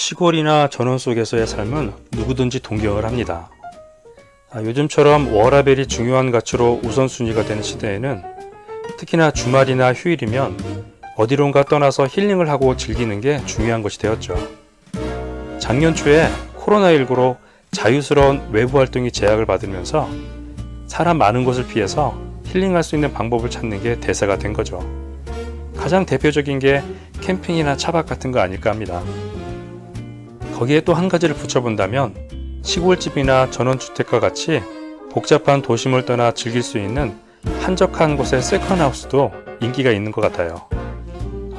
시골이나 전원 속에서의 삶은 누구든지 동경을 합니다. 요즘처럼 워라밸이 중요한 가치로 우선순위가 되는 시대에는 특히나 주말이나 휴일이면 어디론가 떠나서 힐링을 하고 즐기는 게 중요한 것이 되었죠. 작년 초에 코로나19로 자유스러운 외부 활동이 제약을 받으면서 사람 많은 곳을 피해서 힐링할 수 있는 방법을 찾는 게 대세가 된 거죠. 가장 대표적인 게 캠핑이나 차박 같은 거 아닐까 합니다. 거기에 또 한 가지를 붙여본다면 시골집이나 전원주택과 같이 복잡한 도심을 떠나 즐길 수 있는 한적한 곳의 세컨하우스도 인기가 있는 것 같아요.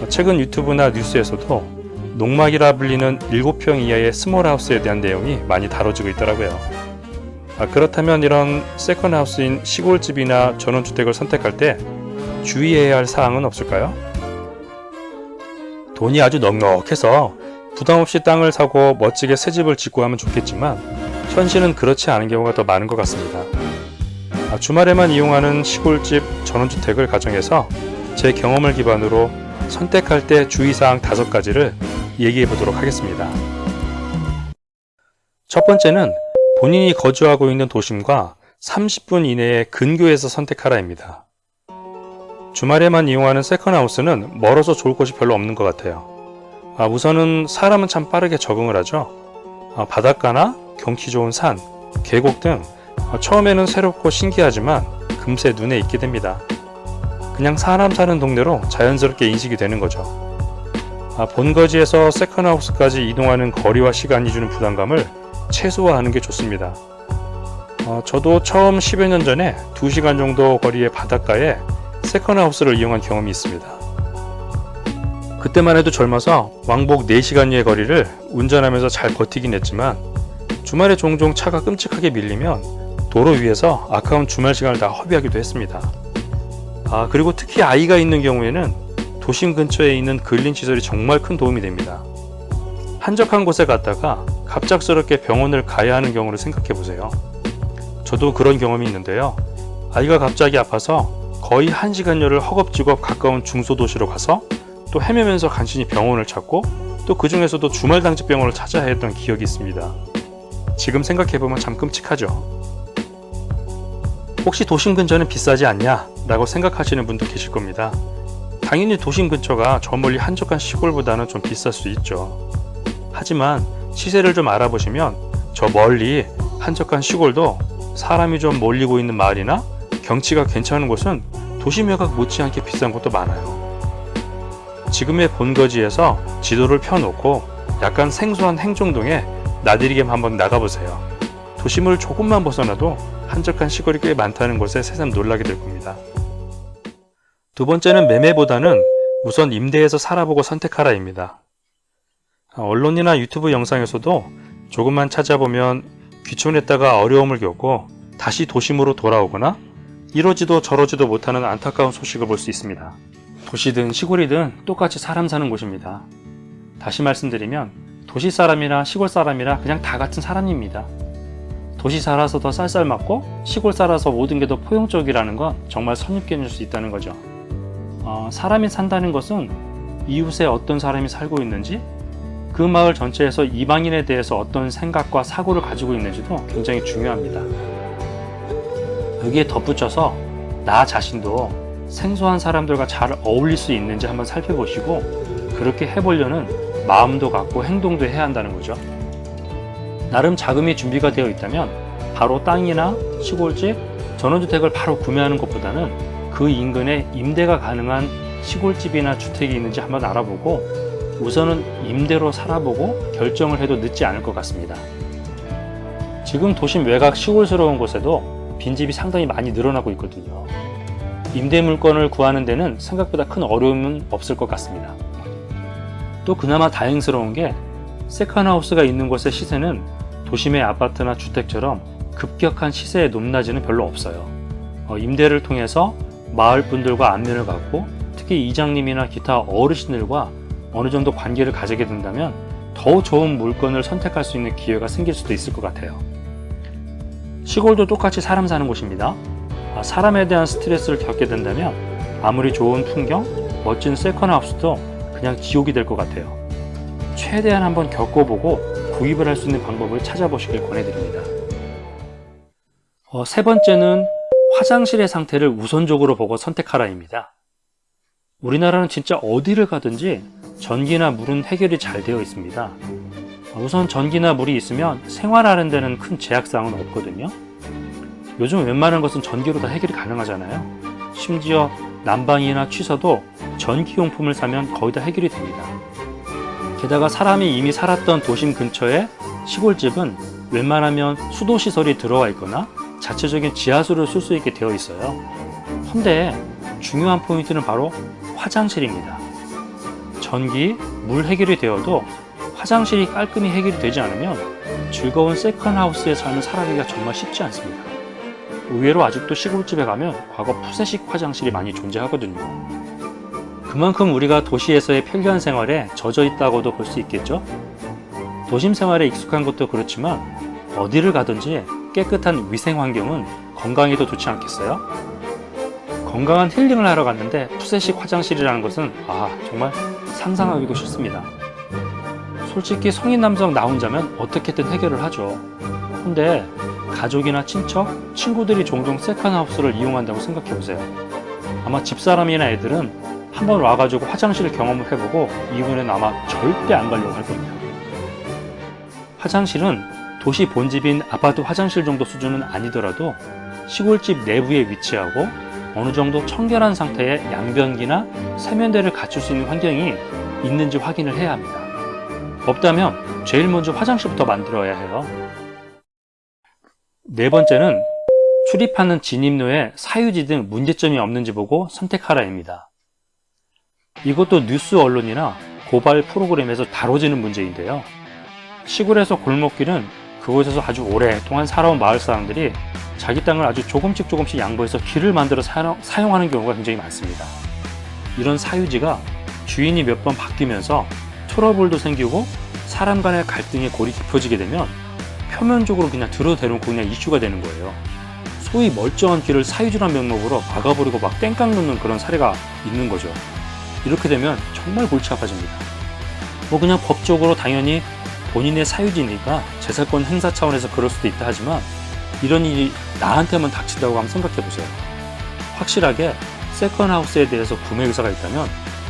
최근 유튜브나 뉴스에서도 농막이라 불리는 7평 이하의 스몰하우스에 대한 내용이 많이 다뤄지고 있더라고요. 그렇다면 이런 세컨하우스인 시골집이나 전원주택을 선택할 때 주의해야 할 사항은 없을까요? 돈이 아주 넉넉해서 부담없이 땅을 사고 멋지게 새 집을 짓고 하면 좋겠지만 현실은 그렇지 않은 경우가 더 많은 것 같습니다. 주말에만 이용하는 시골집 전원주택을 가정해서 제 경험을 기반으로 선택할 때 주의사항 5가지를 얘기해 보도록 하겠습니다. 첫 번째는 본인이 거주하고 있는 도심과 30분 이내의 근교에서 선택하라입니다. 주말에만 이용하는 세컨하우스는 멀어서 좋을 곳이 별로 없는 것 같아요. 우선은 사람은 참 빠르게 적응을 하죠. 바닷가나 경치 좋은 산, 계곡 등 처음에는 새롭고 신기하지만 금세 눈에 익게 됩니다. 그냥 사람 사는 동네로 자연스럽게 인식이 되는 거죠. 본거지에서 세컨하우스까지 이동하는 거리와 시간이 주는 부담감을 최소화하는 게 좋습니다. 저도 처음 10여 년 전에 2시간 정도 거리의 바닷가에 세컨하우스를 이용한 경험이 있습니다. 그때만 해도 젊어서 왕복 4시간의 거리를 운전하면서 잘 버티긴 했지만 주말에 종종 차가 끔찍하게 밀리면 도로 위에서 아까운 주말 시간을 다 허비하기도 했습니다. 그리고 특히 아이가 있는 경우에는 도심 근처에 있는 근린시설이 정말 큰 도움이 됩니다. 한적한 곳에 갔다가 갑작스럽게 병원을 가야 하는 경우를 생각해 보세요. 저도 그런 경험이 있는데요. 아이가 갑자기 아파서 거의 1시간여를 허겁지겁 가까운 중소도시로 가서 또 헤매면서 간신히 병원을 찾고 또 그 중에서도 주말 당직 병원을 찾아야 했던 기억이 있습니다. 지금 생각해보면 참 끔찍하죠. 혹시 도심 근처는 비싸지 않냐? 라고 생각하시는 분도 계실 겁니다. 당연히 도심 근처가 저 멀리 한적한 시골보다는 좀 비쌀 수 있죠. 하지만 시세를 좀 알아보시면 저 멀리 한적한 시골도 사람이 좀 몰리고 있는 마을이나 경치가 괜찮은 곳은 도심 외곽 못지않게 비싼 곳도 많아요. 지금의 본거지에서 지도를 펴놓고 약간 생소한 행정동에 나들이게 한번 나가보세요. 도심을 조금만 벗어나도 한적한 시골이 꽤 많다는 것에 새삼 놀라게 될 겁니다. 두 번째는 매매보다는 우선 임대해서 살아보고 선택하라입니다. 언론이나 유튜브 영상에서도 조금만 찾아보면 귀촌했다가 어려움을 겪고 다시 도심으로 돌아오거나 이러지도 저러지도 못하는 안타까운 소식을 볼 수 있습니다. 도시든 시골이든 똑같이 사람 사는 곳입니다. 다시 말씀드리면 도시 사람이나 시골 사람이라 그냥 다 같은 사람입니다. 도시 살아서 더 쌀쌀맞고 시골 살아서 모든 게 더 포용적이라는 건 정말 선입견일 수 있다는 거죠. 사람이 산다는 것은 이웃에 어떤 사람이 살고 있는지 그 마을 전체에서 이방인에 대해서 어떤 생각과 사고를 가지고 있는지도 굉장히 중요합니다. 여기에 덧붙여서 나 자신도 생소한 사람들과 잘 어울릴 수 있는지 한번 살펴보시고 그렇게 해보려는 마음도 갖고 행동도 해야 한다는 거죠. 나름 자금이 준비가 되어 있다면 바로 땅이나 시골집, 전원주택을 바로 구매하는 것보다는 그 인근에 임대가 가능한 시골집이나 주택이 있는지 한번 알아보고 우선은 임대로 살아보고 결정을 해도 늦지 않을 것 같습니다. 지금 도심 외곽 시골스러운 곳에도 빈집이 상당히 많이 늘어나고 있거든요. 임대 물건을 구하는 데는 생각보다 큰 어려움은 없을 것 같습니다. 또 그나마 다행스러운 게 세컨하우스가 있는 곳의 시세는 도심의 아파트나 주택처럼 급격한 시세의 높낮이는 별로 없어요. 임대를 통해서 마을 분들과 안면을 갖고 특히 이장님이나 기타 어르신들과 어느 정도 관계를 가지게 된다면 더 좋은 물건을 선택할 수 있는 기회가 생길 수도 있을 것 같아요. 시골도 똑같이 사람 사는 곳입니다. 사람에 대한 스트레스를 겪게 된다면 아무리 좋은 풍경, 멋진 세컨하우스도 그냥 지옥이 될 것 같아요. 최대한 한번 겪어보고 구입을 할 수 있는 방법을 찾아보시길 권해드립니다. 세 번째는 화장실의 상태를 우선적으로 보고 선택하라입니다. 우리나라는 진짜 어디를 가든지 전기나 물은 해결이 잘 되어 있습니다. 우선 전기나 물이 있으면 생활하는 데는 큰 제약사항은 없거든요. 요즘 웬만한 것은 전기로 다 해결이 가능하잖아요. 심지어 난방이나 취사도 전기용품을 사면 거의 다 해결이 됩니다. 게다가 사람이 이미 살았던 도심 근처에 시골집은 웬만하면 수도시설이 들어와 있거나 자체적인 지하수를 쓸 수 있게 되어 있어요. 근데 중요한 포인트는 바로 화장실입니다. 전기, 물 해결이 되어도 화장실이 깔끔히 해결이 되지 않으면 즐거운 세컨하우스에 살기가 정말 쉽지 않습니다. 의외로 아직도 시골집에 가면 과거 푸세식 화장실이 많이 존재하거든요. 그만큼 우리가 도시에서의 편리한 생활에 젖어 있다고도 볼 수 있겠죠? 도심 생활에 익숙한 것도 그렇지만 어디를 가든지 깨끗한 위생 환경은 건강에도 좋지 않겠어요? 건강한 힐링을 하러 갔는데 푸세식 화장실이라는 것은 정말 상상하기도 싫습니다. 솔직히 성인 남성 나 혼자면 어떻게든 해결을 하죠. 근데 가족이나 친척, 친구들이 종종 세컨하우스를 이용한다고 생각해보세요. 아마 집사람이나 애들은 한번 와가지고 화장실 경험을 해보고 이후에는 아마 절대 안 가려고 할 겁니다. 화장실은 도시 본집인 아파트 화장실 정도 수준은 아니더라도 시골집 내부에 위치하고 어느 정도 청결한 상태의 양변기나 세면대를 갖출 수 있는 환경이 있는지 확인을 해야 합니다. 없다면 제일 먼저 화장실부터 만들어야 해요. 네 번째는 출입하는 진입로에 사유지 등 문제점이 없는지 보고 선택하라입니다. 이것도 뉴스 언론이나 고발 프로그램에서 다뤄지는 문제인데요. 시골에서 골목길은 그곳에서 아주 오랫동안 살아온 마을 사람들이 자기 땅을 아주 조금씩 양보해서 길을 만들어 사용하는 경우가 굉장히 많습니다. 이런 사유지가 주인이 몇 번 바뀌면서 트러블도 생기고 사람 간의 갈등의 골이 깊어지게 되면 표면적으로 그냥 들어대놓고 그냥 이슈가 되는 거예요. 소위 멀쩡한 길을 사유지란 명목으로 막아버리고 막 땡깡 놓는 그런 사례가 있는 거죠. 이렇게 되면 정말 골치 아파집니다. 그냥 법적으로 당연히 본인의 사유지니까 재산권 행사 차원에서 그럴 수도 있다 하지만 이런 일이 나한테만 닥친다고 한번 생각해보세요. 확실하게 세컨하우스에 대해서 구매 의사가 있다면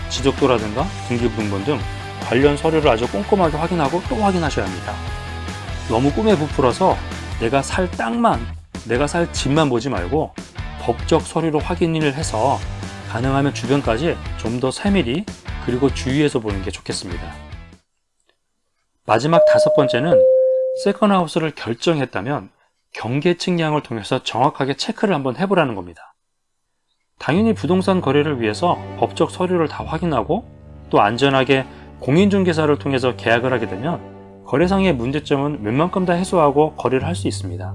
지적도라든가 등기부등본 등 관련 서류를 아주 꼼꼼하게 확인하고 또 확인하셔야 합니다. 너무 꿈에 부풀어서 내가 살 땅만, 내가 살 집만 보지 말고 법적 서류로 확인을 해서 가능하면 주변까지 좀 더 세밀히 그리고 주의해서 보는 게 좋겠습니다. 마지막 다섯 번째는 세컨하우스를 결정했다면 경계 측량을 통해서 정확하게 체크를 한번 해보라는 겁니다. 당연히 부동산 거래를 위해서 법적 서류를 다 확인하고 또 안전하게 공인중개사를 통해서 계약을 하게 되면 거래상의 문제점은 웬만큼 다 해소하고 거래를 할 수 있습니다.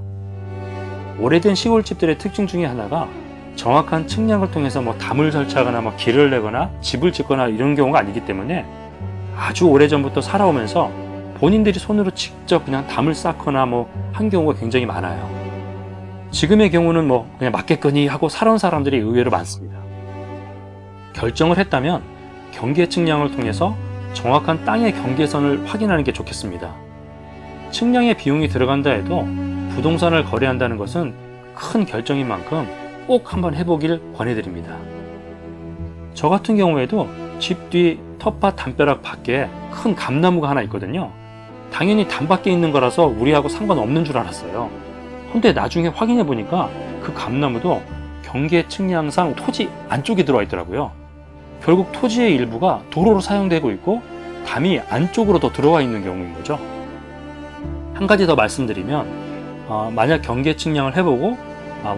오래된 시골집들의 특징 중에 하나가 정확한 측량을 통해서 담을 설치하거나 길을 내거나 집을 짓거나 이런 경우가 아니기 때문에 아주 오래전부터 살아오면서 본인들이 손으로 직접 그냥 담을 쌓거나 한 경우가 굉장히 많아요. 지금의 경우는 그냥 맞겠거니 하고 살아온 사람들이 의외로 많습니다. 결정을 했다면 경계 측량을 통해서 정확한 땅의 경계선을 확인하는 게 좋겠습니다. 측량에 비용이 들어간다 해도 부동산을 거래한다는 것은 큰 결정인 만큼 꼭 한번 해보길 권해드립니다. 저 같은 경우에도 집 뒤 텃밭 담벼락 밖에 큰 감나무가 하나 있거든요. 당연히 담 밖에 있는 거라서 우리하고 상관없는 줄 알았어요. 근데 나중에 확인해 보니까 그 감나무도 경계 측량상 토지 안쪽에 들어와 있더라고요. 결국 토지의 일부가 도로로 사용되고 있고 담이 안쪽으로 더 들어와 있는 경우인 거죠. 한 가지 더 말씀드리면 만약 경계 측량을 해보고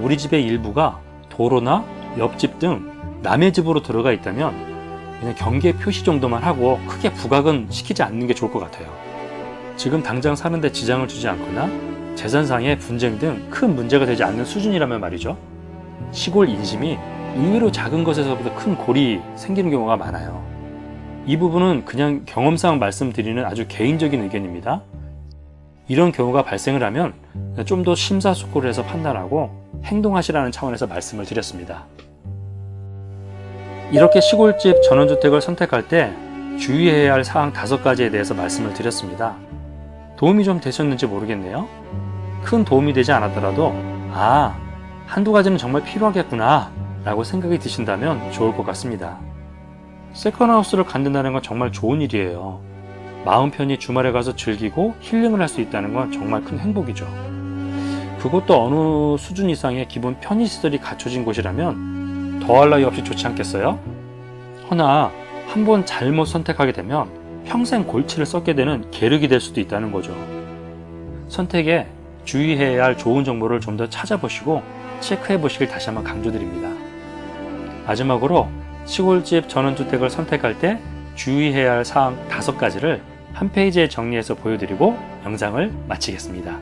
우리 집의 일부가 도로나 옆집 등 남의 집으로 들어가 있다면 그냥 경계 표시 정도만 하고 크게 부각은 시키지 않는 게 좋을 것 같아요. 지금 당장 사는데 지장을 주지 않거나 재산상의 분쟁 등 큰 문제가 되지 않는 수준이라면 말이죠. 시골 인심이 의외로 작은 것에서부터 큰 골이 생기는 경우가 많아요. 이 부분은 그냥 경험상 말씀드리는 아주 개인적인 의견입니다. 이런 경우가 발생을 하면 좀 더 심사숙고를 해서 판단하고 행동하시라는 차원에서 말씀을 드렸습니다. 이렇게 시골집 전원주택을 선택할 때 주의해야 할 사항 5가지에 대해서 말씀을 드렸습니다. 도움이 좀 되셨는지 모르겠네요. 큰 도움이 되지 않았더라도 한두 가지는 정말 필요하겠구나 라고 생각이 드신다면 좋을 것 같습니다. 세컨하우스를 갖는다는 건 정말 좋은 일이에요. 마음 편히 주말에 가서 즐기고 힐링을 할 수 있다는 건 정말 큰 행복이죠. 그것도 어느 수준 이상의 기본 편의시설이 갖춰진 곳이라면 더할 나위 없이 좋지 않겠어요? 허나 한번 잘못 선택하게 되면 평생 골치를 썩게 되는 계륵이 될 수도 있다는 거죠. 선택에 주의해야 할 좋은 정보를 좀 더 찾아보시고 체크해 보시길 다시 한번 강조드립니다. 마지막으로 시골집 전원주택을 선택할 때 주의해야 할 사항 5가지를 한 페이지에 정리해서 보여드리고 영상을 마치겠습니다.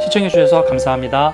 시청해 주셔서 감사합니다.